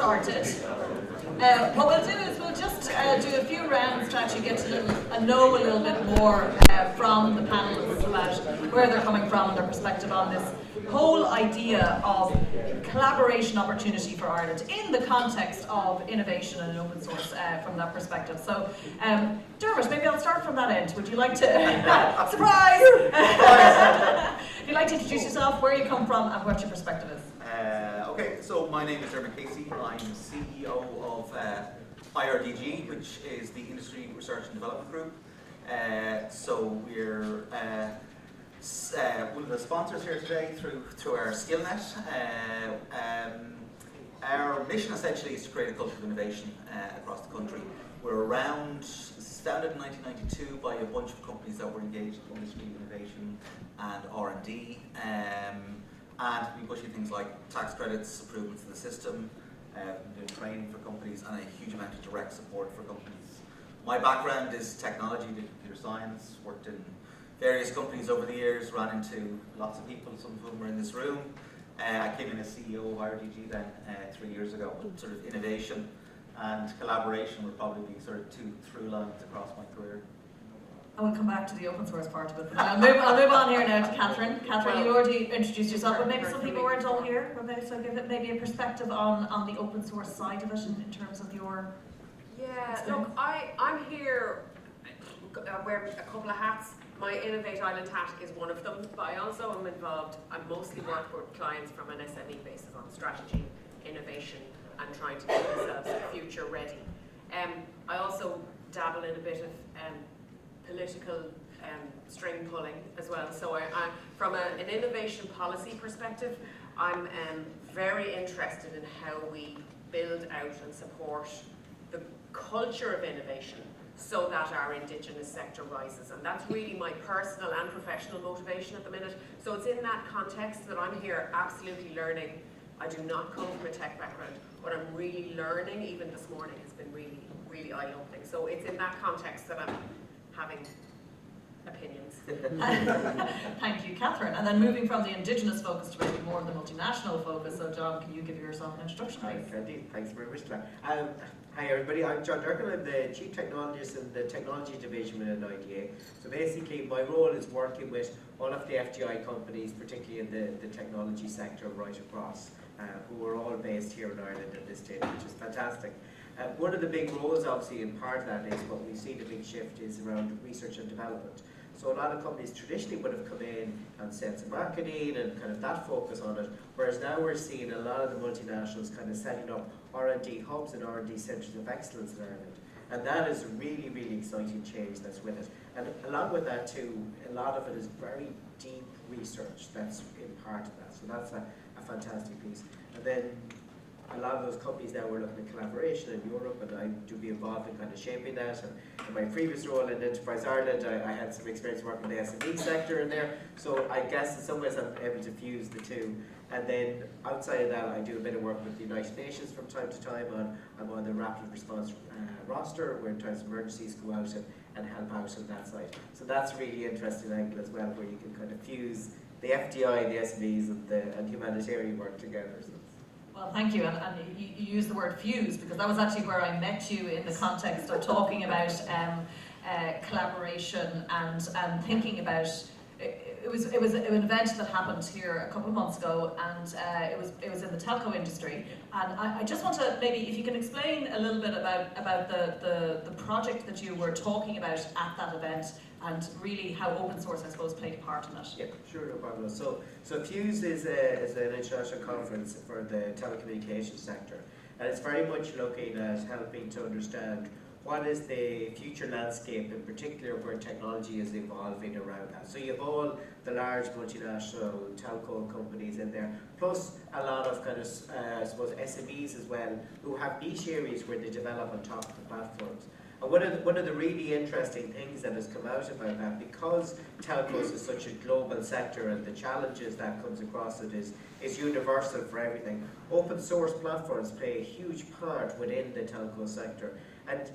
started. What we'll do is we'll just do a few rounds to actually get to know a little bit more from the panelists about where they're coming from and their perspective on this whole idea of collaboration opportunity for Ireland in the context of innovation and open source from that perspective. So, Dermot, maybe I'll start from that end. Would you like to, surprise! If you'd like to introduce yourself, where you come from and what your perspective is. Okay, so my name is Dermot. I'm CEO of IRDG, which is the Industry Research and Development Group. So we're one of the sponsors here today through our SkillNet. Our mission essentially is to create a culture of innovation across the country. We're founded in 1992 by a bunch of companies that were engaged in industry innovation and R&D. And we're pushing things like tax credits, improvements in the system, doing training for companies, and a huge amount of direct support for companies. My background is technology, did computer science, worked in various companies over the years, ran into lots of people, some of whom were in this room. I came in as CEO of IRDG then 3 years ago. Sort of innovation and collaboration would probably be sort of two through lines across my career. I will come back to the open source part of it. But I'll move on here now to Kathryn. Kathryn, you already introduced yourself, but maybe some people weren't all here. So give it maybe a perspective on the open source side of it in terms of your experience. Look, I'm here wearing a couple of hats. My Innovate Ireland hat is one of them, but I also am involved. I mostly work with clients from an SME basis on strategy, innovation, and trying to make themselves future ready. I also dabble in a bit of political string pulling as well. So from an innovation policy perspective, I'm very interested in how we build out and support the culture of innovation so that our Indigenous sector rises. And that's really my personal and professional motivation at the minute. So it's in that context that I'm here absolutely learning. I do not come from a tech background. What I'm really learning, even this morning, has been really, really eye-opening. So it's in that context that I'm having opinions. Thank you, Kathryn. And then moving from the Indigenous focus to maybe more of the multinational focus. So John, can you give yourself an introduction, please? Thanks very much, Clare. Hi everybody, I'm John Durcan. I'm the Chief Technologist in the Technology Division within IDA. So basically my role is working with all of the FDI companies, particularly in the technology sector right across, who are all based here in Ireland at this stage, which is fantastic. One of the big roles, obviously, in part of that is what we see the big shift is around research and development. So a lot of companies traditionally would have come in and sales and marketing and kind of that focus on it, whereas now we're seeing a lot of the multinationals kind of setting up R&D hubs and R&D centres of excellence in Ireland. And that is a really, really exciting change that's with it. And along with that too, a lot of it is very deep research that's in part of that. So that's a fantastic piece. And then a lot of those companies now are looking at collaboration in Europe, and I do be involved in kind of shaping that. And in my previous role in Enterprise Ireland, I had some experience working in the SME sector in there. So I guess in some ways I'm able to fuse the two. And then outside of that, I do a bit of work with the United Nations from time to time. I'm on the rapid response roster, where in times of emergencies go out and help out on that side. So that's a really interesting angle as well, where you can kind of fuse the FDI, the SMEs, and humanitarian work together. So. Well, thank you, and you use the word fuse because that was actually where I met you in the context of talking about collaboration and thinking about. It was an event that happened here a couple of months ago, and it was in the telco industry. And I just want to maybe if you can explain a little bit about the project that you were talking about at that event, and really how open source, I suppose, played a part in it. Yeah, sure, no problem. So FUSE is an international conference for the telecommunications sector, and it's very much looking at helping to understand what is the future landscape, in particular where technology is evolving around that. So you have all the large multinational telco companies in there, plus a lot of kind of, I suppose, SMEs as well, who have niche areas where they develop on top of the platforms. And one of the really interesting things that has come out about that, because telcos is such a global sector and the challenges that comes across it is universal for everything, open source platforms play a huge part within the telco sector. And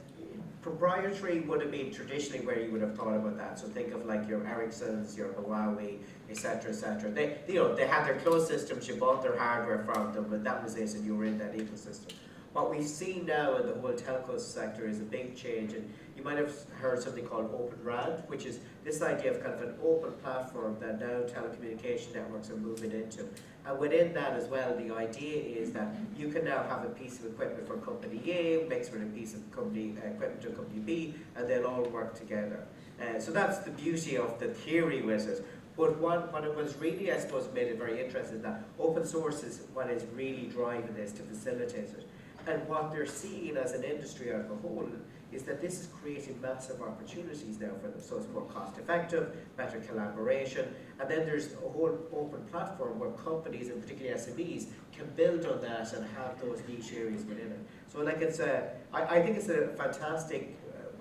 proprietary would have been traditionally where you would have thought about that. So think of like your Ericssons, your Huawei, etc., etc. They had their closed systems. You bought their hardware from them, and that was it, and you were in that ecosystem. what we've seen now in the whole telco sector is a big change, and you might have heard something called Open RAN, which is this idea of kind of an open platform that now telecommunication networks are moving into. And within that as well, the idea is that you can now have a piece of equipment for company A mixed with a piece of company equipment to company B, and they'll all work together. So that's the beauty of the theory with it. But what it was really, I suppose, made it very interesting, that open source is what is really driving this to facilitate it. And what they're seeing as an industry as a whole is that this is creating massive opportunities now for them. So it's more cost effective, better collaboration, and then there's a whole open platform where companies, and particularly SMEs, can build on that and have those niche areas within it. So like I think it's a fantastic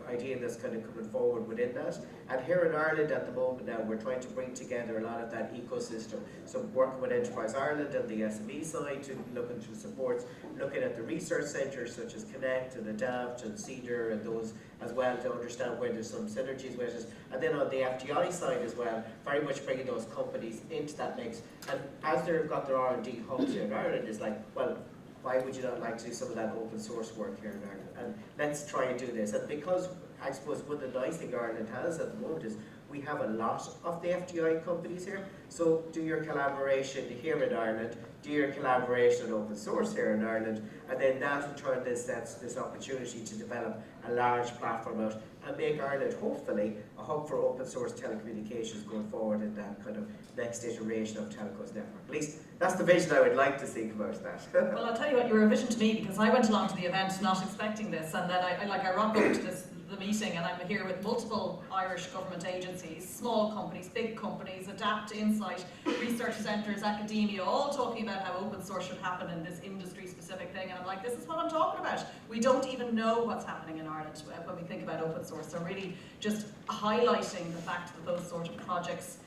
idea that's kind of coming forward within that. And here in Ireland at the moment now, we're trying to bring together a lot of that ecosystem. So working with Enterprise Ireland and the SME side to look into supports, looking at the research centres such as Connect and Adapt and Cedar and those as well, to understand where there's some synergies with it. And then on the FDI side as well, very much bringing those companies into that mix. And as they've got their R&D hubs here in Ireland, it's like, well, why would you not like to do some of that open source work here in Ireland? And let's try and do this. And because I suppose one of the nice things Ireland has at the moment is we have a lot of the FDI companies here. So do your collaboration here in Ireland, do your collaboration on open source here in Ireland, and then that in turn that's this opportunity to develop a large platform out and make Ireland hopefully a hub for open source telecommunications going forward in that kind of next iteration of Telco's network. At least that's the vision I would like to think about that. Well, I'll tell you what, you were a vision to me, because I went along to the event not expecting this, and then I rock up to the meeting, and I'm here with multiple Irish government agencies, small companies, big companies, Adapt, Insight, research centres, academia, all talking about how open source should happen in this industry-specific thing, and I'm like, this is what I'm talking about. We don't even know what's happening in Ireland when we think about open source, so really just highlighting the fact that those sort of projects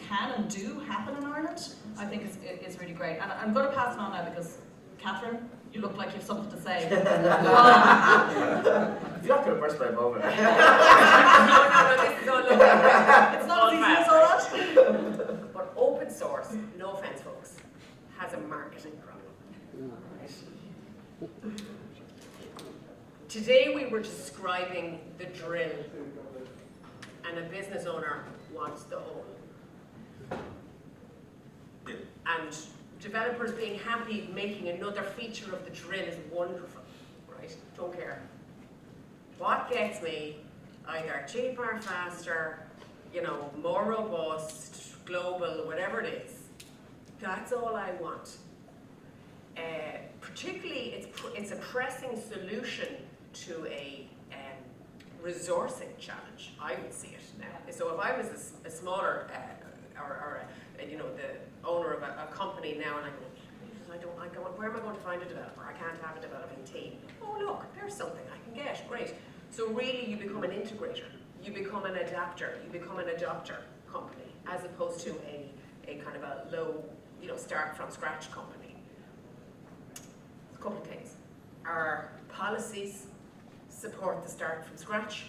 can and do happen in Ireland, I think is really great. And I'm going to pass it on now because, Kathryn, you look like you have something to say. You're not going to burst my moment. No, this is all lovely. It's not as easy as all that. But open source, no offense folks, has a marketing problem. Right? Today we were describing the drill, and a business owner wants the hole. And developers being happy making another feature of the drill is wonderful, right? Don't care. What gets me, either cheaper, faster, more robust, global, whatever it is, that's all I want. Particularly, it's a pressing solution to a resourcing challenge. I would see it now. So if I was a smaller the owner of a company now, and where am I going to find a developer? I can't have a developing team. Oh look, there's something I can get, great. So really you become an integrator, you become an adapter, you become an adopter company, as opposed to a kind of a low, start from scratch company. A couple of things. Our policies support the start from scratch.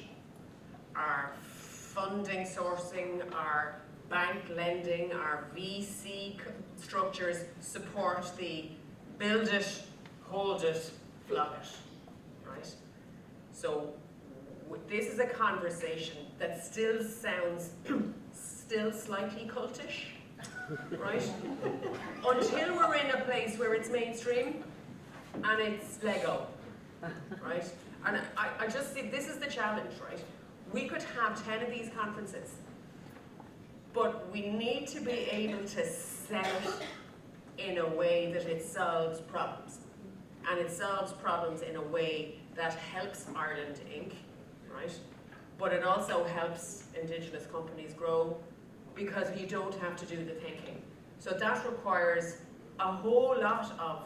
Our funding sourcing, our bank lending, our VC structures support the build it, hold it, flog it, right? So this is a conversation that still sounds still slightly cultish, right? Until we're in a place where it's mainstream and it's Lego, right? And I just see this is the challenge, right? We could have 10 of these conferences, but we need to be able to sell it in a way that it solves problems. And it solves problems in a way that helps Ireland Inc., right? But it also helps Indigenous companies grow because you don't have to do the thinking. So that requires a whole lot of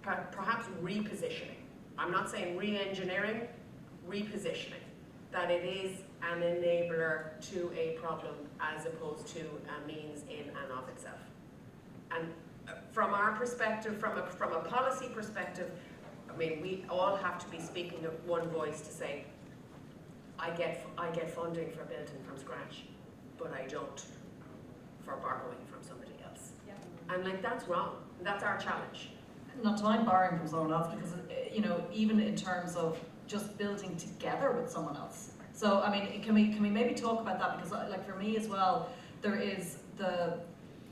perhaps repositioning. I'm not saying re-engineering, repositioning. That it is an enabler to a problem as opposed to a means in and of itself. And from our perspective, from a policy perspective, I mean, we all have to be speaking of one voice to say, I get funding for building from scratch, but I don't for borrowing from somebody else. Yeah. And like that's wrong. That's our challenge. not to mind borrowing from someone else, because you know, even in terms of just building together with someone else. So I mean, can we maybe talk about that, because like for me as well, there is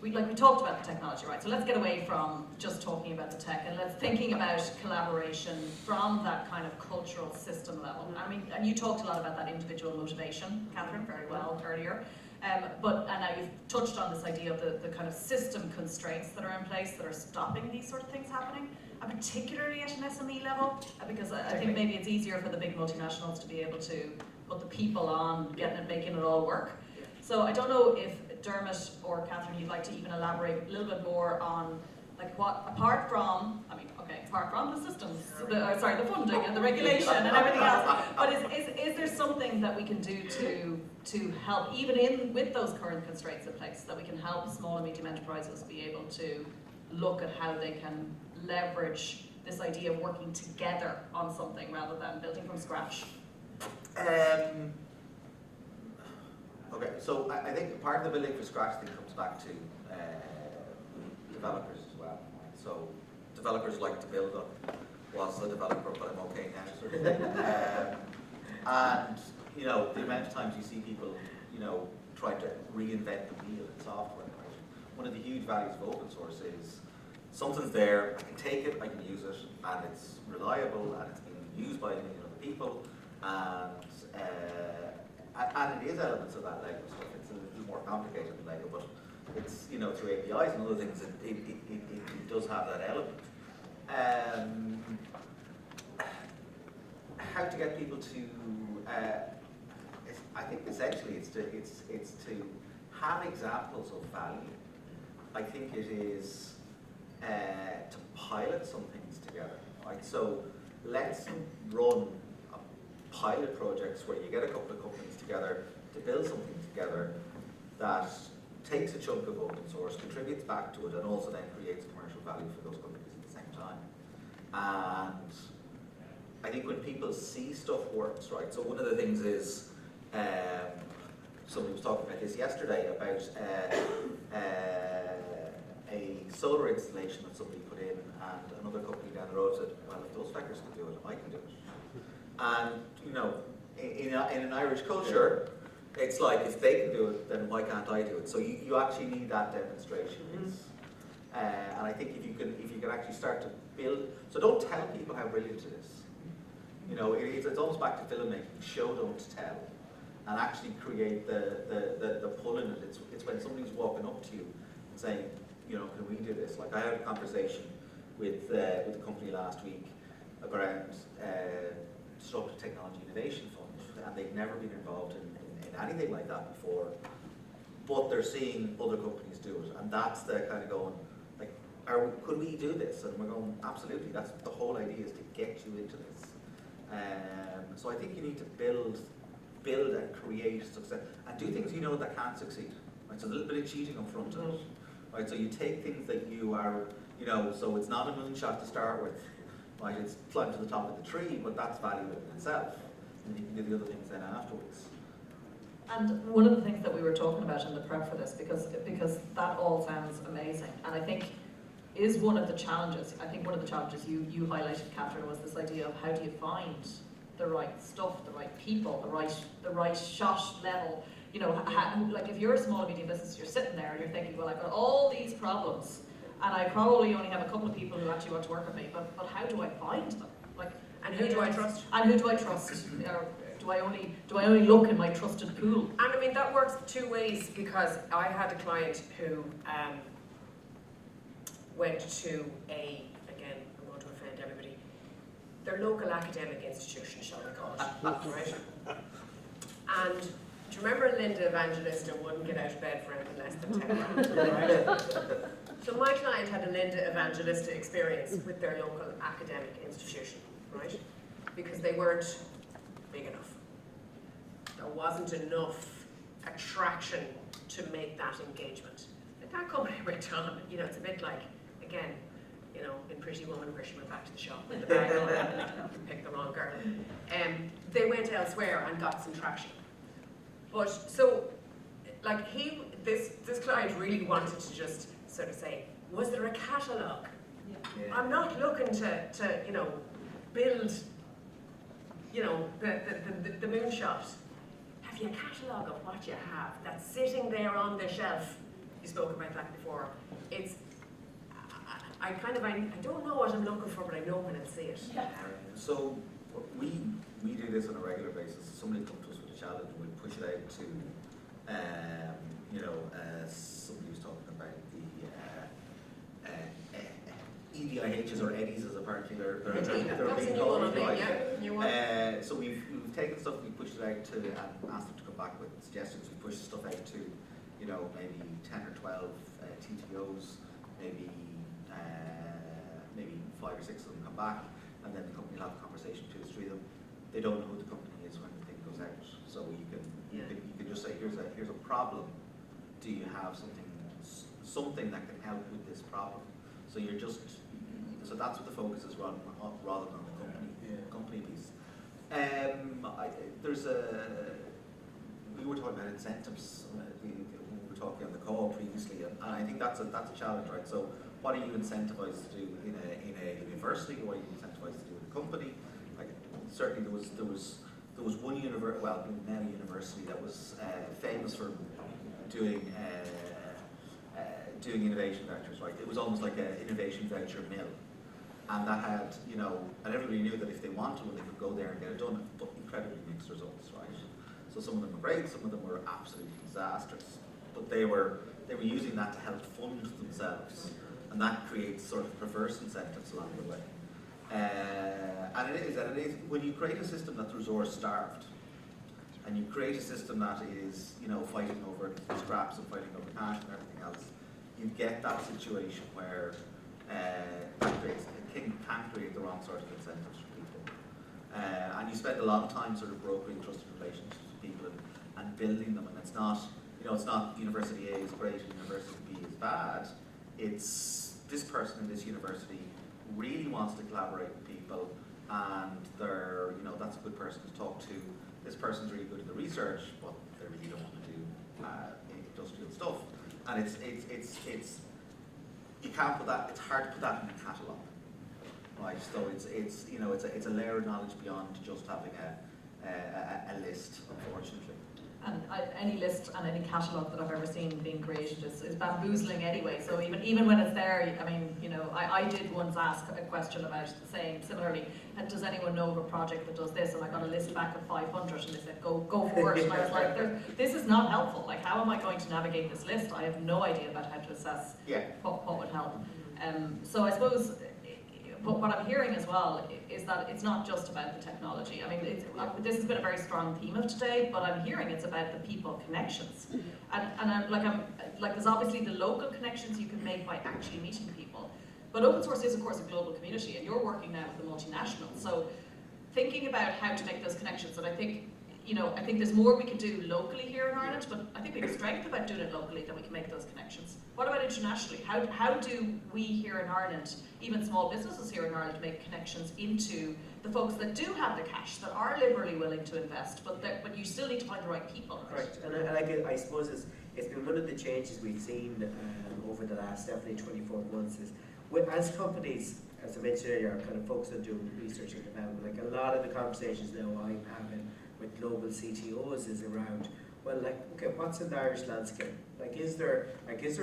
we talked about the technology, right? So let's get away from just talking about the tech and let's thinking about collaboration from that kind of cultural system level. I mean, and you talked a lot about that individual motivation, Kathryn, very well earlier. And now you've touched on this idea of the kind of system constraints that are in place that are stopping these sort of things happening, and particularly at an SME level, because I think maybe it's easier for the big multinationals to be able to put the people on, making it all work. So I don't know if Dermot or Kathryn, you'd like to even elaborate a little bit more on, like, what, apart from the systems, the funding and the regulation and everything else, but is there something that we can do to help, even with those current constraints in place, that we can help small and medium enterprises be able to look at how they can leverage this idea of working together on something rather than building from scratch? Okay, so I think part of the building from scratch thing comes back to developers as well. So developers like to build up, was a developer, but I'm okay now, sort of thing. And you know, the amount of times you see people, you know, trying to reinvent the wheel in software. Right? One of the huge values of open source is something's there, I can take it, I can use it, and it's reliable, and it's being used by a million other people, and it is elements of that Lego stuff. It's a little more complicated than Lego, but it's, you know, through APIs and other things, it does have that element. How to get people to, I think essentially it's to have examples of value. I think it is to pilot some things together. Right? So let's run pilot projects where you get a couple of companies together to build something together that takes a chunk of open source, contributes back to it, and also then creates commercial value for those companies at the same time. And I think when people see stuff works, right? So one of the things is, somebody was talking about this yesterday about a solar installation that somebody put in, and another company down the road said, well, if those fuckers can do it, I can do it. And, you know, in an Irish culture, it's like, if they can do it, then why can't I do it? So you actually need that demonstration. And I think if you can actually start to build, so don't tell people how brilliant it is. You know, it's almost back to filmmaking, show, don't tell, and actually create the pull in it. It's when somebody's walking up to you and saying, you know, can we do this? Like, I had a conversation with a company last week around Disruptive Technology Innovation Fund, and they've never been involved in anything like that before, but they're seeing other companies do it, and that's the kind of going, like, could we do this? And we're going, absolutely, that's the whole idea, is to get you into this. So I think you need to build and create success, and do things you know that can't succeed. Right? So a little bit of cheating up front of it. Right? So you take things that you are, you know, so it's not a moonshot to start with. Right? It's climb to the top of the tree, but that's valuable in itself. And you can do the other things then afterwards. And one of the things that we were talking about in the prep for this, because that all sounds amazing, and I think is one of the challenges. I think one of the challenges you highlighted, Kathryn, was this idea of how do you find the right stuff, the right people, the right shot level. You know, like if you're a small and medium business, you're sitting there and you're thinking, well, I've got all these problems, and I probably only have a couple of people who actually want to work with me, but how do I find them? Like, and who do I trust? And who do I trust? Do I only look in my trusted pool? And I mean, that works two ways, because I had a client who went to again, I'm going to offend everybody, their local academic institution, shall we call it, right? And do you remember Linda Evangelista wouldn't get out of bed for anything less than 10 grand, right? So my client had a Linda Evangelista experience with their local academic institution, right? Because they weren't big enough. There wasn't enough attraction to make that engagement. And that company went on, you know, it's a bit like, again, you know, in Pretty Woman where she went back to the shop with the bag on and picked the wrong girl. They went elsewhere and got some traction. But so, like this client really wanted to just sort of say, was there a catalogue Yeah. I'm not looking to build, the moonshot. Have you a catalogue of what you have that's sitting there on the shelf? You spoke about that before. It's, I don't know what I'm looking for, but I know when I see it. Yeah. So we do this on a regular basis. Somebody comes to us with a challenge, we push it out to, somebody was talking about the EDIHs or EDIs, as apparently they're That's being a new called, one, right? yeah. New one. So we've taken stuff, we pushed it out to, and asked them to come back with suggestions. We pushed stuff out to, maybe 10 or 12 TTOs, maybe 5 or 6 of them come back, and then the company will have a conversation, 2 or 3 of them. They don't know who the company is when the thing goes out, so you can just say, here's a problem. Do you have something that can help with this problem? So so that's what the focus is rather than the company piece. We were talking about incentives when we were talking on the call previously, and I think that's a challenge, right? So what are you incentivized to do in a university? What are you incentivized to do in a company? Like certainly there was one university that was famous for doing innovation vouchers, right? It was almost like an innovation voucher mill. And that had, and everybody knew that if they wanted one, they could go there and get it done, but incredibly mixed results, right? So some of them were great, some of them were absolutely disastrous. But they were using that to help fund themselves. And that creates sort of perverse incentives along the way. And it is, when you create a system that's resource starved, and you create a system that is, fighting over scraps and fighting over cash and everything else, you get that situation where can create the wrong sort of incentives for people. And you spend a lot of time sort of brokering trusted relationships with people and building them, and it's not university A is great and university B is bad. It's this person in this university really wants to collaborate with people, and that's a good person to talk to. This person's really good at the research, but they really don't want to do industrial stuff. And it's you can't put that. It's hard to put that in a catalogue, right? So it's a layer of knowledge beyond just having a list, unfortunately. And any list and any catalogue that I've ever seen being created is bamboozling anyway. So even when it's there, I did once ask a question about saying similarly, does anyone know of a project that does this? And I got a list back of 500, and they said go for it. And I was like, this is not helpful. Like, how am I going to navigate this list? I have no idea about how to assess what would help. So I suppose. But what I'm hearing as well is that it's not just about the technology. I mean, this has been a very strong theme of today, but I'm hearing it's about the people connections. And I'm there's obviously the local connections you can make by actually meeting people. But open source is, of course, a global community, and you're working now with the multinationals. So thinking about how to make those connections, and I think there's more we can do locally here in Ireland, but I think we have strength about doing it locally that we can make those connections. What about internationally? How do we here in Ireland, even small businesses here in Ireland, make connections into the folks that do have the cash, that are liberally willing to invest, but you still need to find the right people. Correct, and I suppose it's been one of the changes we've seen over the last definitely 24 months is, as companies, as I mentioned earlier, are kind of focused on doing research and development. Like a lot of the conversations now I'm having with global CTOs is around, well, like, okay, what's in the Irish landscape? Like, is there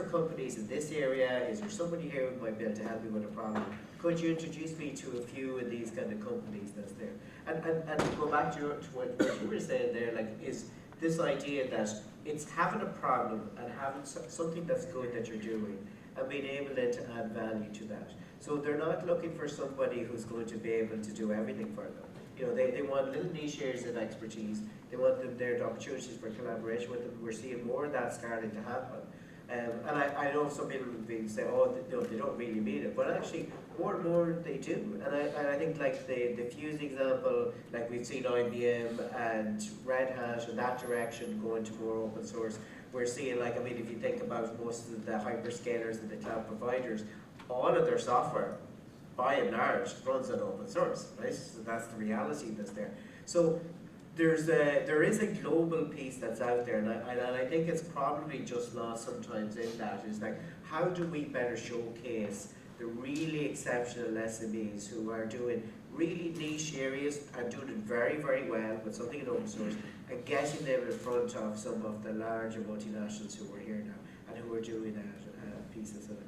companies in this area? Is there somebody here who might be able to help me with a problem? Could you introduce me to a few of these kind of companies that's there? And to go back to what you were saying there, like, is this idea that it's having a problem and having something that's good that you're doing and being able then to add value to that. So they're not looking for somebody who's going to be able to do everything for them. They want little niche areas of expertise. They want them there, the opportunities for collaboration with them. We're seeing more of that starting to happen. And I know some people will say, oh, they don't really mean it, but actually more and more they do. And I think like the Fuse example, like we've seen IBM and Red Hat in that direction going to more open source. We're seeing, like, I mean, if you think about most of the hyperscalers and the cloud providers, all of their software, by and large, runs on open source, right? So that's the reality that's there. So there is a global piece that's out there, and I think it's probably just lost sometimes in that, is like, how do we better showcase the really exceptional SMEs who are doing really niche areas, are doing it very, very well with something in open source, and getting them in front of some of the larger multinationals who are here now and who are doing pieces of it.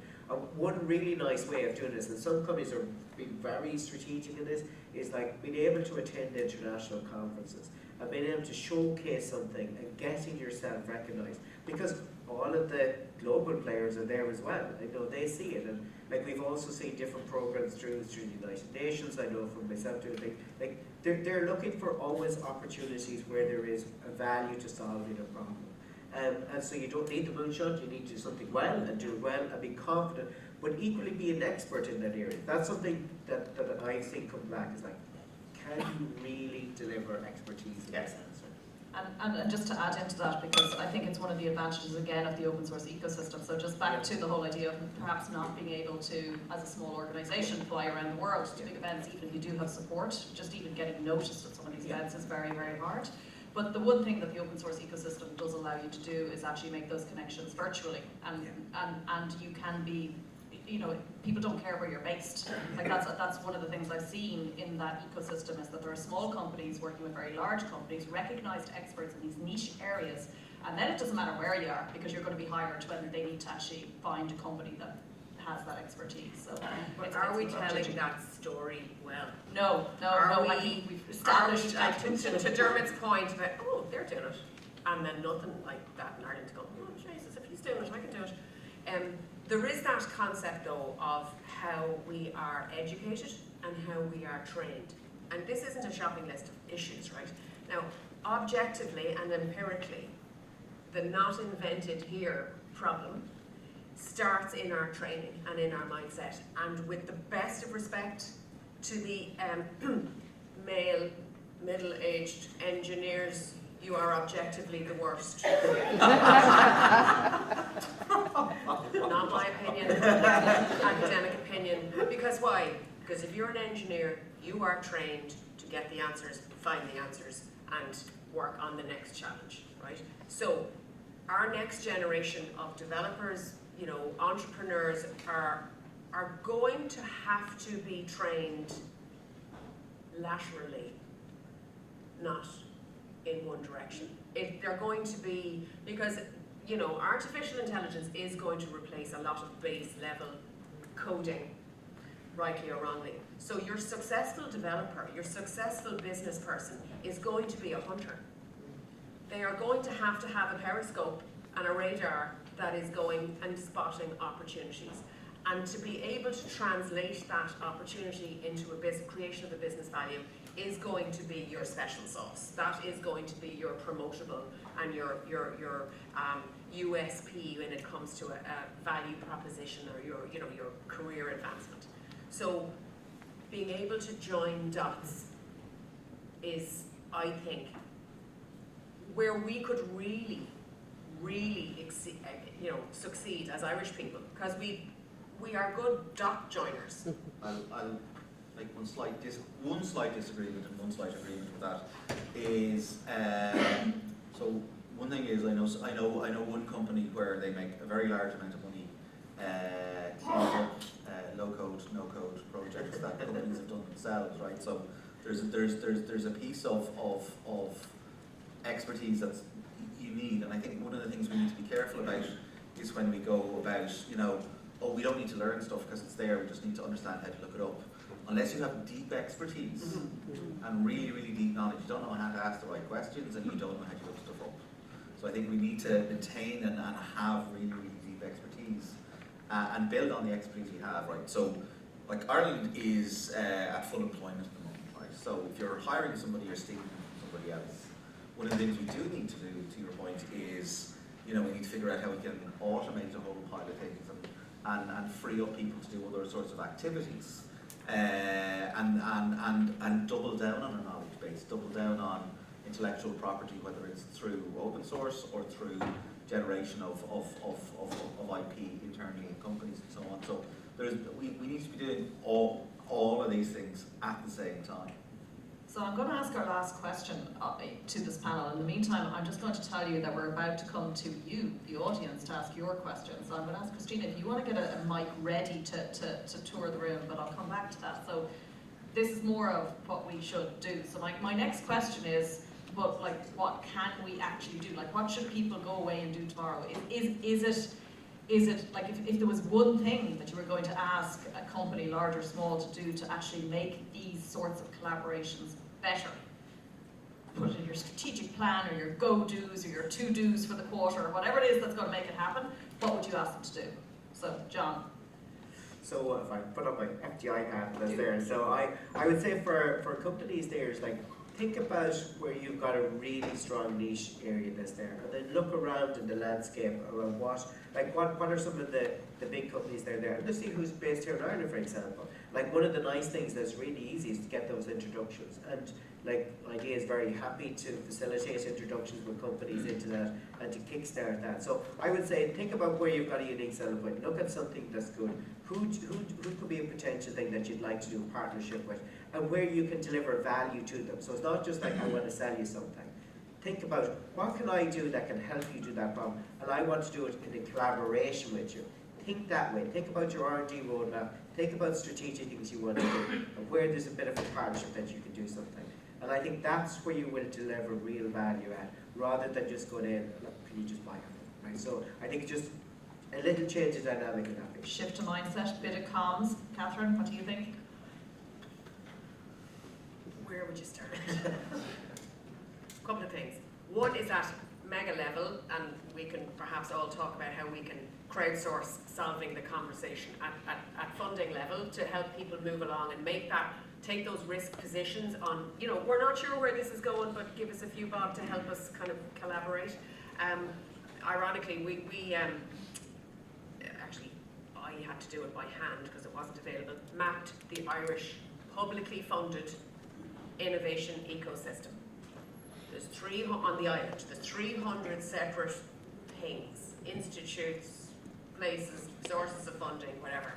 One really nice way of doing this, and some companies are being very strategic in this, is like being able to attend international conferences and being able to showcase something and getting yourself recognised, because all of the global players are there as well. I know they see it, and like we've also seen different programs through the United Nations. I know from myself doing things like they're looking for always opportunities where there is a value to solving a problem. And so you don't need the moonshot, you need to do something well and do it well and be confident, but equally be an expert in that area. That's something that I've seen come back, is like, can you really deliver expertise in this answer? And just to add into that, because I think it's one of the advantages again of the open source ecosystem. So just back to the whole idea of perhaps not being able to, as a small organisation, fly around the world to big events, even if you do have support, just even getting noticed at some of these events is very, very hard. But the one thing that the open source ecosystem does allow you to do is actually make those connections virtually, and you can be, you know, people don't care where you're based. Like that's one of the things I've seen in that ecosystem, is that there are small companies working with very large companies, recognized experts in these niche areas, and then it doesn't matter where you are, because you're going to be hired when they need to actually find a company that has that expertise. So, but are we telling that story well? No. I think we've established that. To Dermot's point about, oh, they're doing it, and then nothing like that in Ireland to go, oh Jesus, if he's doing it, I can do it. There is that concept though of how we are educated and how we are trained, and this isn't a shopping list of issues, right? Now, objectively and empirically, the not invented here problem starts in our training and in our mindset. And with the best of respect to the male, middle-aged engineers, you are objectively the worst. Not my opinion, academic opinion. Because why? Because if you're an engineer, you are trained to get the answers, find the answers, and work on the next challenge, right? So our next generation of developers, you know, entrepreneurs are going to have to be trained laterally, not in one direction. They're going to be, because, you know, artificial intelligence is going to replace a lot of base level coding, rightly or wrongly. So your successful developer, your successful business person is going to be a hunter. They are going to have a periscope and a radar that is going and spotting opportunities. And to be able to translate that opportunity into a creation of a business value is going to be your special sauce. That is going to be your promotable and your USP when it comes to a value proposition, or your career advancement. So being able to join dots is, I think, where we could really succeed as Irish people, because we are good dot joiners. I'll make one slight disagreement and one slight agreement with that is so one thing is I know one company where they make a very large amount of money cleaning up low code, no code projects that companies have done themselves, right? So there's a piece of expertise that's you need, and I think one of the things we need to be careful about is when we go about, you know, oh, we don't need to learn stuff because it's there, we just need to understand how to look it up. Unless you have deep expertise and really, really deep knowledge, you don't know how to ask the right questions and you don't know how to look stuff up. So I think we need to maintain and have really, really deep expertise and build on the expertise we have, right? So, like, Ireland is at full employment at the moment, right? So if you're hiring somebody, you're stealing from somebody else. One of the things we do need to do, to your point, is, you know, we need to figure out how we can automate a whole pile of things and free up people to do other sorts of activities, and double down on our knowledge base, double down on intellectual property, whether it's through open source or through generation of IP internally in companies and so on. So we need to be doing all of these things at the same time. So I'm going to ask our last question to this panel. In the meantime, I'm just going to tell you that we're about to come to you, the audience, to ask your questions. So I'm going to ask Christina if you want to get a mic ready to tour the room, but I'll come back to that. So this is more of what we should do. So my next question is, but like, what can we actually do? Like, what should people go away and do tomorrow? Is it like if there was one thing that you were going to ask a company, large or small, to do to actually make these sorts of collaborations better? Put it in your strategic plan or your go-dos or your to-dos for the quarter or whatever it is that's going to make it happen, what would you ask them to do? So, John. So if I put up my FDI hat that's there, so I would say for companies there's like, think about where you've got a really strong niche area that's there, and then look around in the landscape around what are some of the big companies that are there, and let's see who's based here in Ireland, for example. Like, one of the nice things that's really easy is to get those introductions, and like IDEA is very happy to facilitate introductions with companies into that and to kickstart that. So I would say think about where you've got a unique selling point. Look at something that's good. Who could be a potential thing that you'd like to do a partnership with, and where you can deliver value to them. So it's not just like, I want to sell you something. Think about, what can I do that can help you do that problem, and I want to do it in a collaboration with you. Think that way. Think about your R&D roadmap. Think about strategic things you want to do, and where there's a bit of a partnership that you can do something. And I think that's where you will deliver real value at, rather than just going in, look, can you just buy it? Right? So I think just a little change of dynamic in that. Shift to mindset, bit of comms. Kathryn, what do you think? Where would you start? A couple of things. One is at mega level, and we can perhaps all talk about how we can crowdsource solving the conversation at funding level to help people move along and take those risk positions on, we're not sure where this is going, but give us a few bob to help us kind of collaborate. Ironically, we actually, I had to do it by hand because it wasn't available, mapped the Irish publicly funded innovation ecosystem. There's on the island, there's 300 separate things, institutes, places, sources of funding, whatever.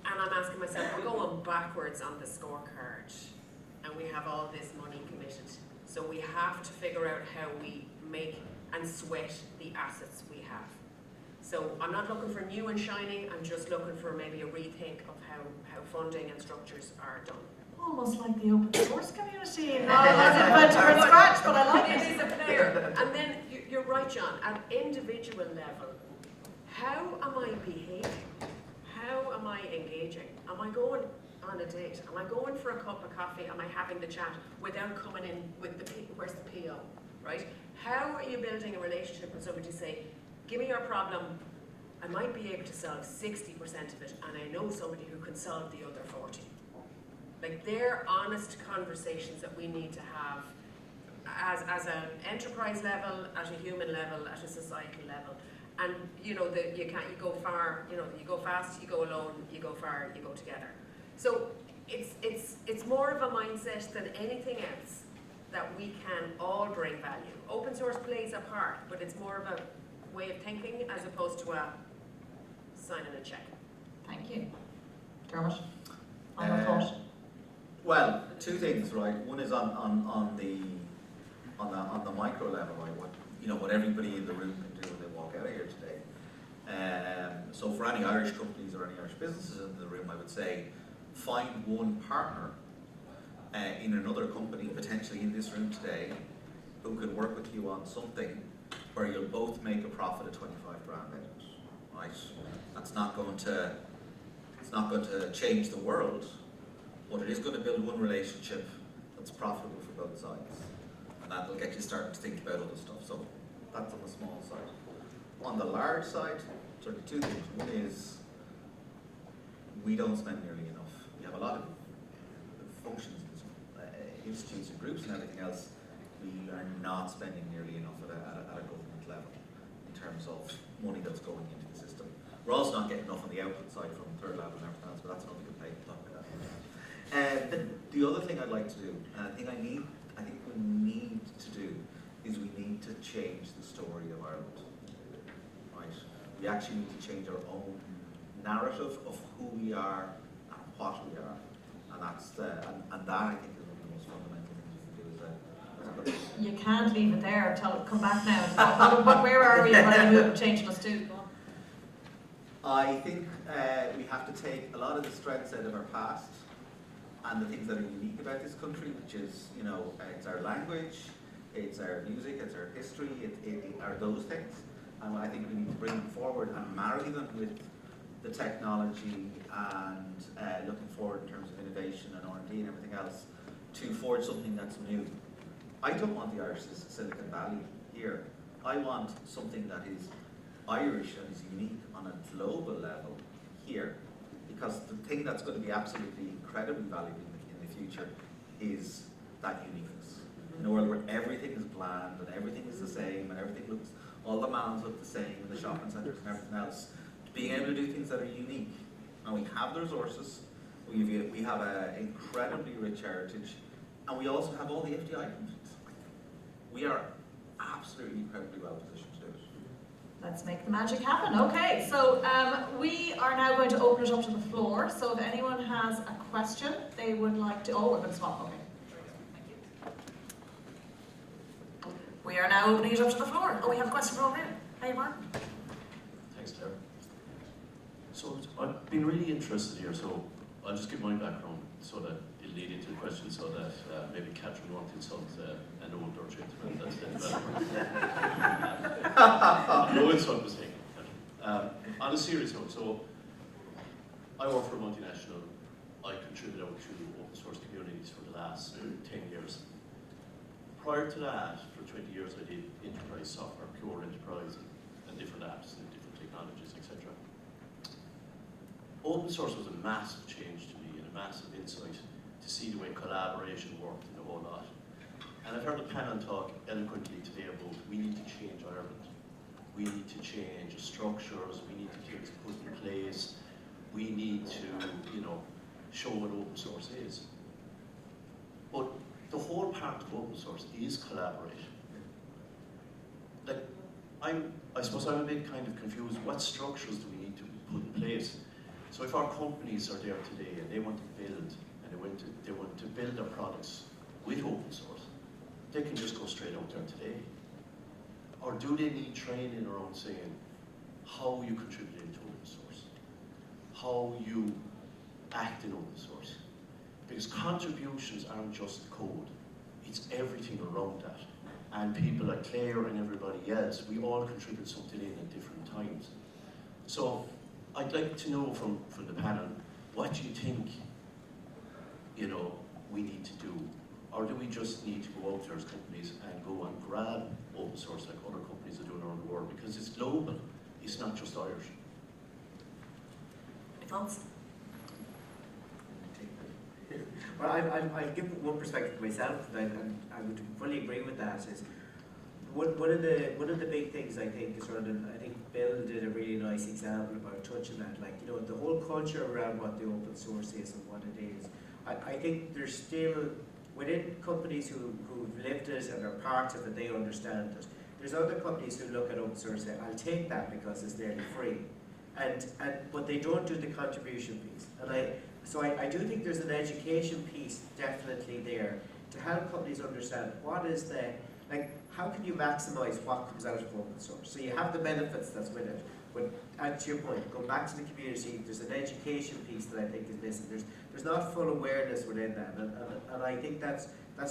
And I'm asking myself, we're going backwards on the scorecard, and we have all this money committed. So we have to figure out how we make and sweat the assets we have. So I'm not looking for new and shining, I'm just looking for maybe a rethink of how funding and structures are done. Almost like the open source community. Not as inventor from scratch, but I like it. It is a player. And then you're right, John, at individual level, how am I behaving? How am I engaging? Am I going on a date? Am I going for a cup of coffee? Am I having the chat without coming in with where's the PO, right? How are you building a relationship with somebody to say, give me your problem, I might be able to solve 60% of it, and I know somebody who can solve the other 40. Like, they're honest conversations that we need to have as an enterprise level, at a human level, at a societal level. And you go far, you go fast, you go alone, you go far, you go together. So it's more of a mindset than anything else that we can all bring value. Open source plays a part, but it's more of a way of thinking as opposed to a signing a check. Thank you. Dermot, on your thought. Well, two things, right? One is on the micro level, right? What everybody in the room can do when they walk out of here today. So for any Irish companies or any Irish businesses in the room, I would say find one partner in another company, potentially in this room today, who can work with you on something where you'll both make a profit of 25 grand out of it, right? It's not going to change the world, but it is going to build one relationship that's profitable for both sides. And that will get you starting to think about other stuff. So that's on the small side. On the large side, sort of two things. One is we don't spend nearly enough. We have a lot of functions, institutes and groups and everything else. We are not spending nearly enough at a government level in terms of money that's going into the system. We're also not getting enough on the output side from third level and everything else, but that's another debate. Talk about that. The other thing I'd like to do, and I think we need to do, is we need to change the story of Ireland. Right? We actually need to change our own narrative of who we are and what we are, and that I think is one of the most You can't leave it there. Come back now. Where are we and what are you changing us to? I think we have to take a lot of the strengths out of our past and the things that are unique about this country, which is, you know, it's our language, it's our music, it's our history, it are those things. And I think we need to bring them forward and marry them with the technology and looking forward in terms of innovation and R&D and everything else to forge something that's new. I don't want the Irish Silicon Valley here. I want something that is Irish and is unique on a global level here, because the thing that's going to be absolutely incredibly valuable in the future is that uniqueness. In a world where everything is bland and everything is the same and everything looks, all the malls look the same and the shopping centres and everything else, being able to do things that are unique. And we have the resources, we have an incredibly rich heritage, and we also have all the FDI companies. We are absolutely incredibly well positioned to do it. Let's make the magic happen. Okay, so we are now going to open it up to the floor. So if anyone has a question they would like to, we're going to swap, okay. We are now opening it up to the floor. We have a question from over here. Hey, Martin. Thanks, Clare. So I've been really interested here, so I'll just give my background so that it'll lead into the question, so that maybe Kathryn won't insult an older gentleman that's the developer. No insult was taken. On a serious note, so I work for a multinational. I contribute out to open source communities for the last 10 years. Prior to that, for 20 years, I did enterprise software, pure enterprise, and different apps and different technologies, etc. Open source was a massive change to me and a massive insight to see the way collaboration worked and the whole lot. And I've heard the panel talk eloquently today about we need to change Ireland. We need to change the structures, we need to get it put in place, we need to, you know, show what open source is. But the whole part of open source is collaboration. Like, I suppose I'm a bit kind of confused. What structures do we need to put in place? So if our companies are there today and they want to build and they want to build their products with open source, they can just go straight out there today. Or do they need training around saying how you contribute into open source, how you act in open source? Because contributions aren't just code, it's everything around that. And people like Clare and everybody else, we all contribute something in at different times. So I'd like to know from the panel, what do you think, you know, we need to do? Or do we just need to go out there as companies and go and grab open source like other companies are doing around the world? Because it's global, it's not just Irish. Any thoughts? Well, I'll give one perspective myself, and I would fully agree with that. Is one of the big things I think is around, and I think Bill did a really nice example about touching that, like, you know, the whole culture around what the open source is and what it is. I think there's still, within companies who've lived it and are part of it, they understand it. There's other companies who look at open source and say, I'll take that because it's nearly free. But they don't do the contribution piece. So I do think there's an education piece definitely there to help companies understand what is the, like, how can you maximize what comes out of open source? So you have the benefits that's with it, but to your point, go back to the community, there's an education piece that I think is missing. There's not full awareness within that, and I think that's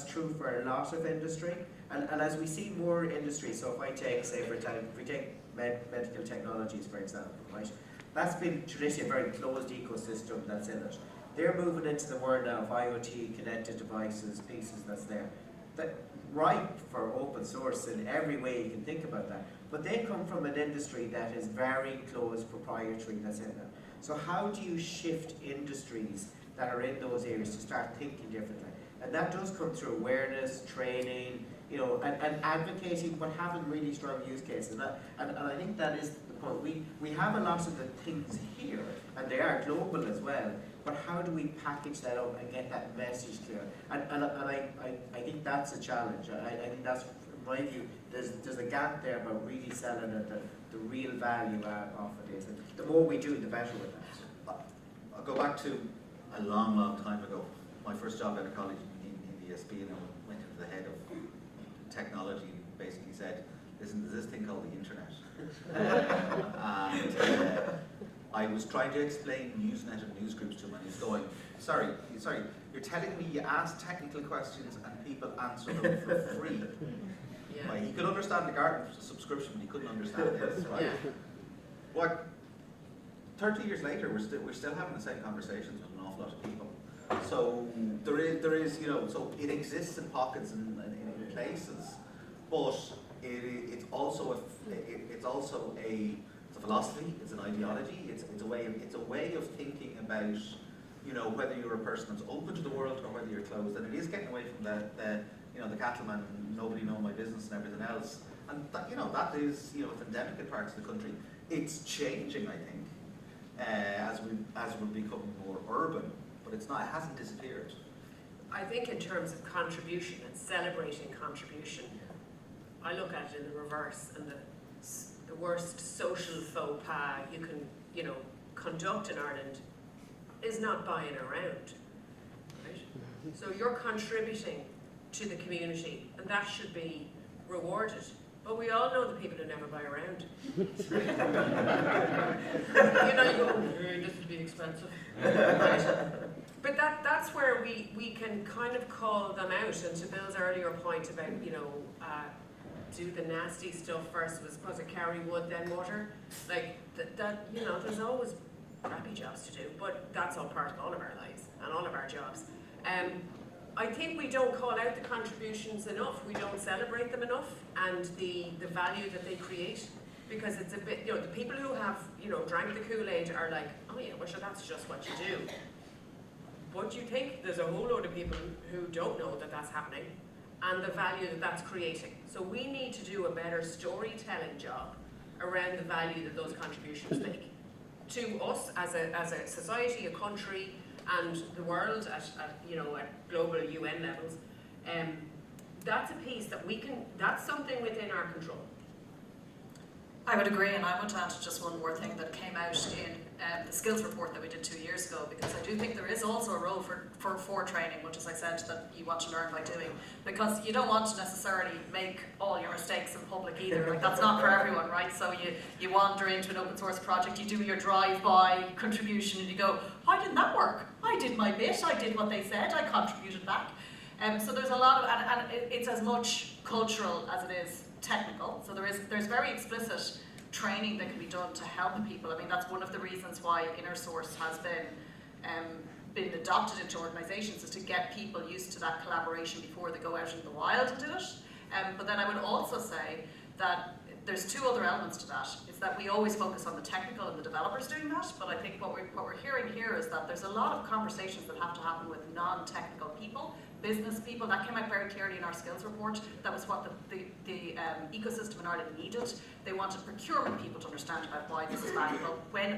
true for a lot of industry. And as we see more industry, so if I take, say for example, if we take medical technologies for example, right? That's been traditionally a very closed ecosystem that's in it. They're moving into the world now of IoT, connected devices, pieces that's there. That ripe for open source in every way you can think about that. But they come from an industry that is very closed, proprietary, that's in there. So how do you shift industries that are in those areas to start thinking differently? And that does come through awareness, training, you know, and advocating, but having really strong use cases. And I think that is the point. We have a lot of the things here, and they are global as well, but how do we package that up and get that message clear? And I think that's a challenge. I think that's, in my view, there's a gap there about really selling it, the real value of it is. And the more we do, the better with that. I'll go back to a long, long time ago. My first job out of college in the ESB, and I went into the head of technology and basically said, listen, there's this thing called the internet. And I was trying to explain Usenet and newsgroups to him, and he's going, sorry, you're telling me you ask technical questions and people answer them for free. Yeah. Right, he could understand the garden subscription, but he couldn't understand this, right? Yeah. What? 30 years later, we're still having the same conversations with an awful lot of people. So there is, you know, so it exists in pockets and in places, but it's also a philosophy, it's an ideology, it's a way of thinking about, you know, whether you're a person that's open to the world or whether you're closed, and it is getting away from the you know, the cattleman, nobody know my business and everything else, and that, you know, that is, you know, it's endemic in parts of the country. It's changing, I think, as we're becoming more urban, but it's not. It hasn't disappeared. I think in terms of contribution and celebrating contribution, I look at it in the reverse, and the worst social faux pas you can, you know, conduct in Ireland is not buying around, right? So you're contributing to the community, and that should be rewarded. But we all know the people who never buy around. You know, you go, this would be expensive. Right? But that's where we can kind of call them out. And to Bill's earlier point about, you know, do the nasty stuff first, was it carry wood then water? Like that, you know, there's always crappy jobs to do, but that's all part of all of our lives and all of our jobs. I think we don't call out the contributions enough. We don't celebrate them enough, and the value that they create, because it's a bit, you know, the people who have, you know, drank the Kool-Aid are like, oh yeah, well sure, that's just what you do. But you think there's a whole load of people who don't know that that's happening, and the value that that's creating. So we need to do a better storytelling job around the value that those contributions make to us as a society, a country, and the world at you know, at global UN levels. That's a piece that we can, that's something within our control. I would agree, and I want to add just one more thing that came out in the skills report that we did 2 years ago, because I do think there is also a role for training, which, as I said, that you want to learn by doing, because you don't want to necessarily make all your mistakes in public either. Like, that's not for everyone, right? So you wander into an open source project, you do your drive-by contribution, and you go, why didn't that work? I did my bit, I did what they said, I contributed back. So there's a lot of, and it's as much cultural as it is technical. So there's very explicit training that can be done to help people. I mean, that's one of the reasons why Inner Source has been adopted into organisations, is to get people used to that collaboration before they go out in the wild and do it. But then I would also say that there's two other elements to that. Is that we always focus on the technical and the developers doing that, but I think what we're hearing here is that there's a lot of conversations that have to happen with non-technical people, business people. That came out very clearly in our skills report. That was what the ecosystem in Ireland needed. They wanted procurement people to understand about why this is valuable, when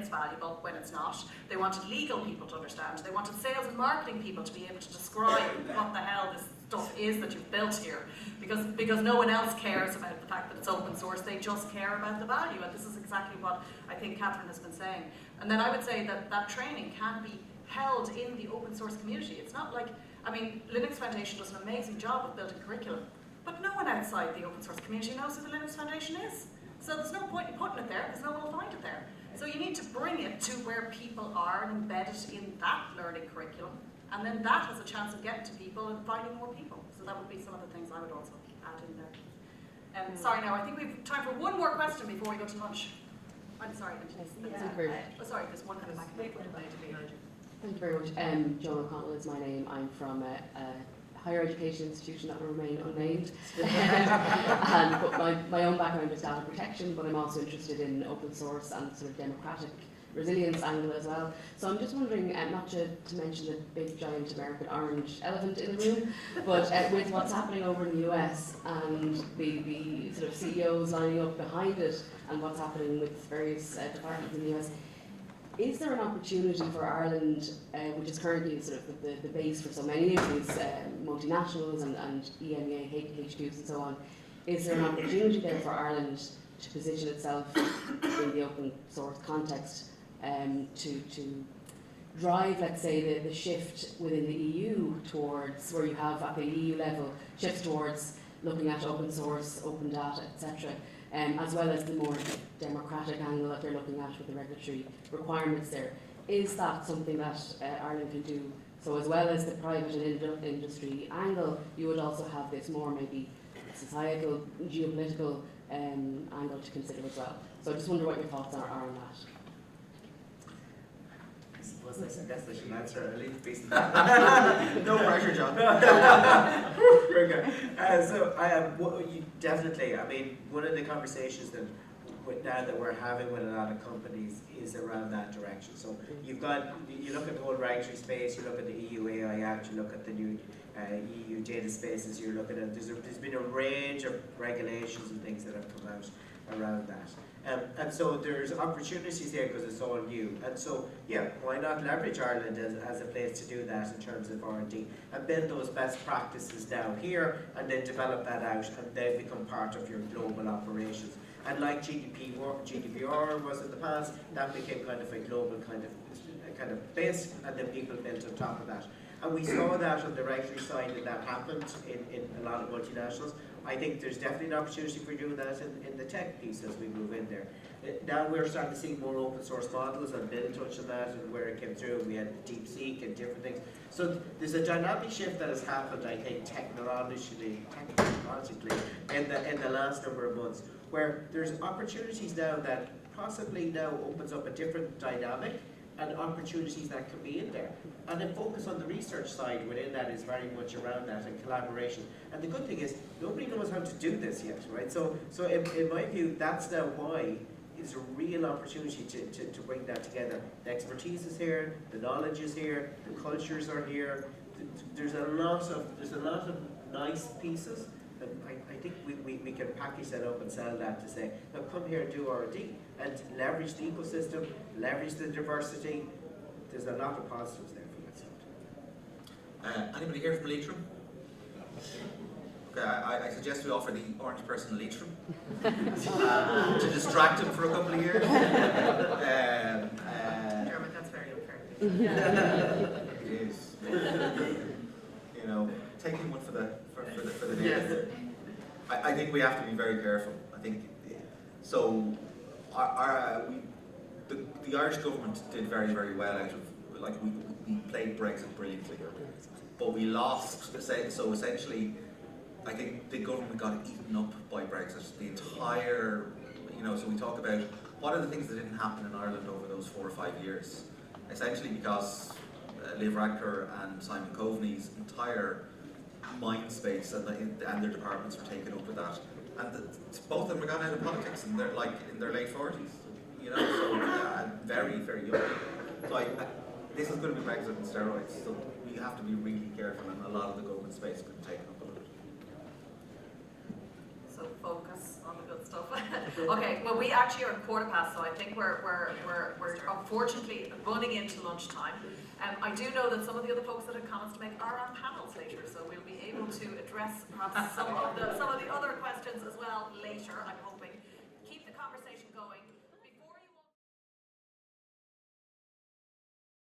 it's not. They wanted legal people to understand. They wanted sales and marketing people to be able to describe what the hell this stuff is that you've built here, because no one else cares about the fact that it's open source. They just care about the value, and this is exactly what I think Kathryn has been saying. And then I would say that training can be held in the open source community. It's not like, I mean, Linux Foundation does an amazing job of building curriculum, but no one outside the open source community knows who the Linux Foundation is. So there's no point in putting it there, because no one will find it there. So you need to bring it to where people are and embed it in that learning curriculum, and then that has a chance of getting to people and finding more people. So that would be some of the things I would also add in there. Sorry, now I think we have time for one more question before we go to lunch. I'm sorry, oh, sorry, there's one in the back. Behind you. Thank you very much. Joan O'Connell is my name. I'm from a higher education institution that will remain unnamed. But my own background is data protection, but I'm also interested in open source and sort of democratic resilience angle as well. So I'm just wondering, not to mention the big giant American orange elephant in the room, but with what's happening over in the US and the sort of CEOs lining up behind it and what's happening with various departments in the US, is there an opportunity for Ireland, which is currently sort of the base for so many of these multinationals and EMEA, HQs and so on, is there an opportunity there for Ireland to position itself in the open source context to drive, let's say, the shift within the EU towards, where you have at the EU level, shifts towards looking at open source, open data, etc., as well as the more democratic angle that they're looking at with the regulatory requirements there. Is that something that Ireland can do? So as well as the private and industry angle, you would also have this more maybe societal, geopolitical angle to consider as well. So I just wonder what your thoughts are on that. I suppose that's the short answer. I'll leave the piece. No pressure, John. Very good. So I am definitely. I mean, one of the conversations that now that we're having with a lot of companies is around that direction. So you look at the whole regulatory space, you look at the EU AI Act, you look at the new EU data spaces, you're looking at there's been a range of regulations and things that have come out around that. And so there's opportunities there because it's all new. And so, yeah, why not leverage Ireland as a place to do that in terms of R&D and bend those best practices down here and then develop that out and then become part of your global operations. And like GDPR was in the past, that became kind of a global kind of base, and then people built on top of that. And we saw that on the regulatory side, and that happened in a lot of multinationals. I think there's definitely an opportunity for doing that in the tech piece as we move in there. Now we're starting to see more open source models, and Bill touched on that and where it came through. We had DeepSeek and different things. So there's a dynamic shift that has happened, I think, technologically in the last number of months, where there's opportunities now that possibly now opens up a different dynamic and opportunities that can be in there. And the focus on the research side within that is very much around that and collaboration. And the good thing is, nobody knows how to do this yet, right? So in my view, that's now why it's a real opportunity to bring that together. The expertise is here, the knowledge is here, the cultures are here. There's a lot of nice pieces. And I think we can package that up and sell that to say, now come here and do R&D and leverage the ecosystem, leverage the diversity. There's a lot of positives there for that side. Anybody here from Leitrim? Okay, I suggest we offer the orange person Leitrim to distract him for a couple of years. Dermot, that's very unfair. It is. You know, taking one for the day. Yes. I think we have to be very careful. I think so. The Irish government did very, very well out of, like, we played Brexit brilliantly, but we lost. So essentially, I think the government got eaten up by Brexit. The entire, so we talk about what are the things that didn't happen in Ireland over those 4 or 5 years. Essentially because Liv Radker and Simon Coveney's entire mind space and their departments were taken up with that. And both of them are gone out of politics, and they're like in their late 40s, so very, very young. So this is going to be Brexit and steroids, so we have to be really careful, and a lot of the government space is going to take up a little bit. So focus on the good stuff. Okay, well we actually are at 1:15, so I think we're unfortunately running into lunchtime. I do know that some of the other folks that have comments to make are on panels later, so we'll be able to address perhaps some of the other questions as well later. I'm hoping